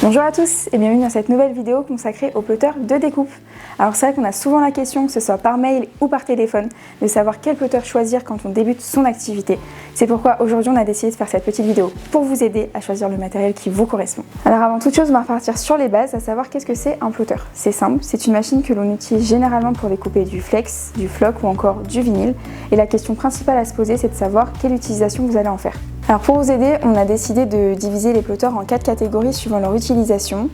Bonjour à tous et bienvenue dans cette nouvelle vidéo consacrée aux plotters de découpe. Alors c'est vrai qu'on a souvent la question, que ce soit par mail ou par téléphone, de savoir quel plotter choisir quand on débute son activité. C'est pourquoi aujourd'hui on a décidé de faire cette petite vidéo pour vous aider à choisir le matériel qui vous correspond. Alors avant toute chose, on va repartir sur les bases, à savoir qu'est-ce que c'est un plotter. C'est simple, c'est une machine que l'on utilise généralement pour découper du flex, du floc ou encore du vinyle. Et la question principale à se poser, c'est de savoir quelle utilisation vous allez en faire. Alors pour vous aider, on a décidé de diviser les plotters en 4 catégories suivant leur utilisation.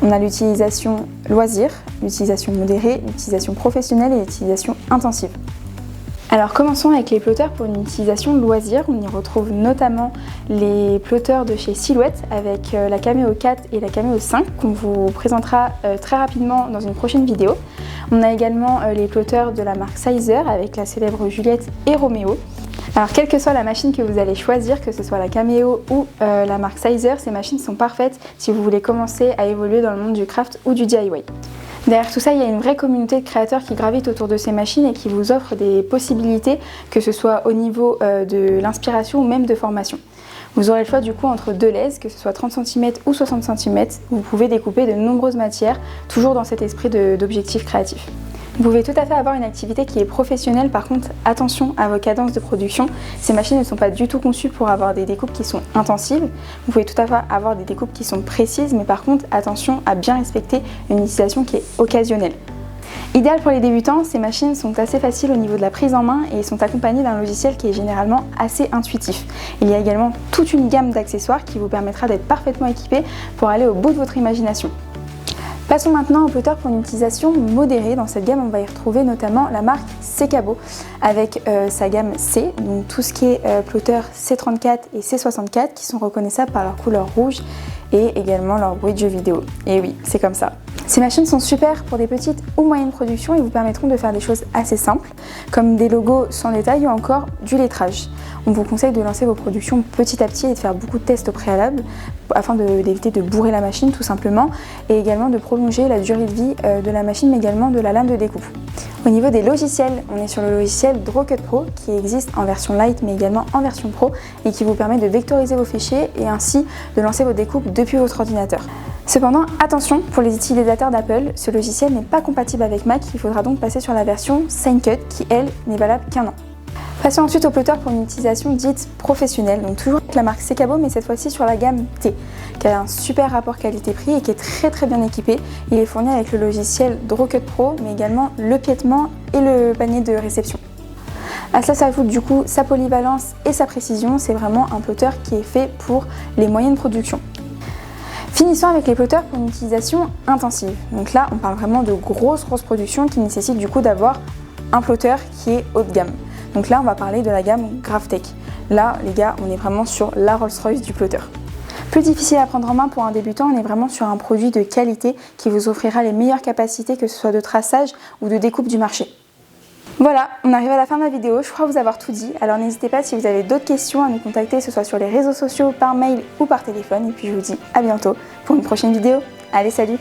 On a l'utilisation loisir, l'utilisation modérée, l'utilisation professionnelle et l'utilisation intensive. Alors commençons avec les plotters pour une utilisation loisir. On y retrouve notamment les plotters de chez Silhouette avec la Cameo 4 et la Cameo 5 qu'on vous présentera très rapidement dans une prochaine vidéo. On a également les plotters de la marque Sizer avec la célèbre Juliette et Roméo. Alors quelle que soit la machine que vous allez choisir, que ce soit la Cameo ou la marque Sizer, ces machines sont parfaites si vous voulez commencer à évoluer dans le monde du craft ou du DIY. Derrière tout ça, il y a une vraie communauté de créateurs qui gravitent autour de ces machines et qui vous offrent des possibilités, que ce soit au niveau de l'inspiration ou même de formation. Vous aurez le choix du coup entre deux lèses, que ce soit 30 cm ou 60 cm. Vous pouvez découper de nombreuses matières, toujours dans cet esprit d'objectif créatif. Vous pouvez tout à fait avoir une activité qui est professionnelle, par contre attention à vos cadences de production. Ces machines ne sont pas du tout conçues pour avoir des découpes qui sont intensives. Vous pouvez tout à fait avoir des découpes qui sont précises, mais par contre attention à bien respecter une utilisation qui est occasionnelle. Idéal pour les débutants, ces machines sont assez faciles au niveau de la prise en main et sont accompagnées d'un logiciel qui est généralement assez intuitif. Il y a également toute une gamme d'accessoires qui vous permettra d'être parfaitement équipé pour aller au bout de votre imagination. Passons maintenant au plotter pour une utilisation modérée. Dans cette gamme, on va y retrouver notamment la marque Secabo avec sa gamme C, donc tout ce qui est plotter C34 et C64 qui sont reconnaissables par leur couleur rouge et également leur bruit de jeu vidéo. Et oui, c'est comme ça. Ces machines sont super pour des petites ou moyennes productions et vous permettront de faire des choses assez simples, comme des logos sans détail ou encore du lettrage. On vous conseille de lancer vos productions petit à petit et de faire beaucoup de tests au préalable afin d'éviter de bourrer la machine tout simplement et également de prolonger la durée de vie de la machine mais également de la lame de découpe. Au niveau des logiciels, on est sur le logiciel Drawcut Pro qui existe en version light mais également en version pro et qui vous permet de vectoriser vos fichiers et ainsi de lancer vos découpes depuis votre ordinateur. Cependant, attention, pour les utilisateurs d'Apple, ce logiciel n'est pas compatible avec Mac, il faudra donc passer sur la version SignCut qui, elle, n'est valable qu'1 an. Passons ensuite au plotter pour une utilisation dite professionnelle, donc toujours avec la marque Secabo mais cette fois-ci sur la gamme T, qui a un super rapport qualité-prix et qui est très bien équipé. Il est fourni avec le logiciel Drawcut Pro mais également le piétement et le panier de réception. À cela s'ajoute du coup sa polyvalence et sa précision, c'est vraiment un plotter qui est fait pour les moyennes productions. Finissons avec les plotters pour une utilisation intensive. Donc là, on parle vraiment de grosses productions qui nécessitent du coup d'avoir un plotter qui est haut de gamme. Donc là, on va parler de la gamme Gravtech. Là, les gars, on est vraiment sur la Rolls-Royce du plotter. Plus difficile à prendre en main pour un débutant, on est vraiment sur un produit de qualité qui vous offrira les meilleures capacités, que ce soit de traçage ou de découpe du marché. Voilà, on arrive à la fin de la vidéo, je crois vous avoir tout dit, alors n'hésitez pas si vous avez d'autres questions à nous contacter, que ce soit sur les réseaux sociaux, par mail ou par téléphone, et puis je vous dis à bientôt pour une prochaine vidéo. Allez, salut!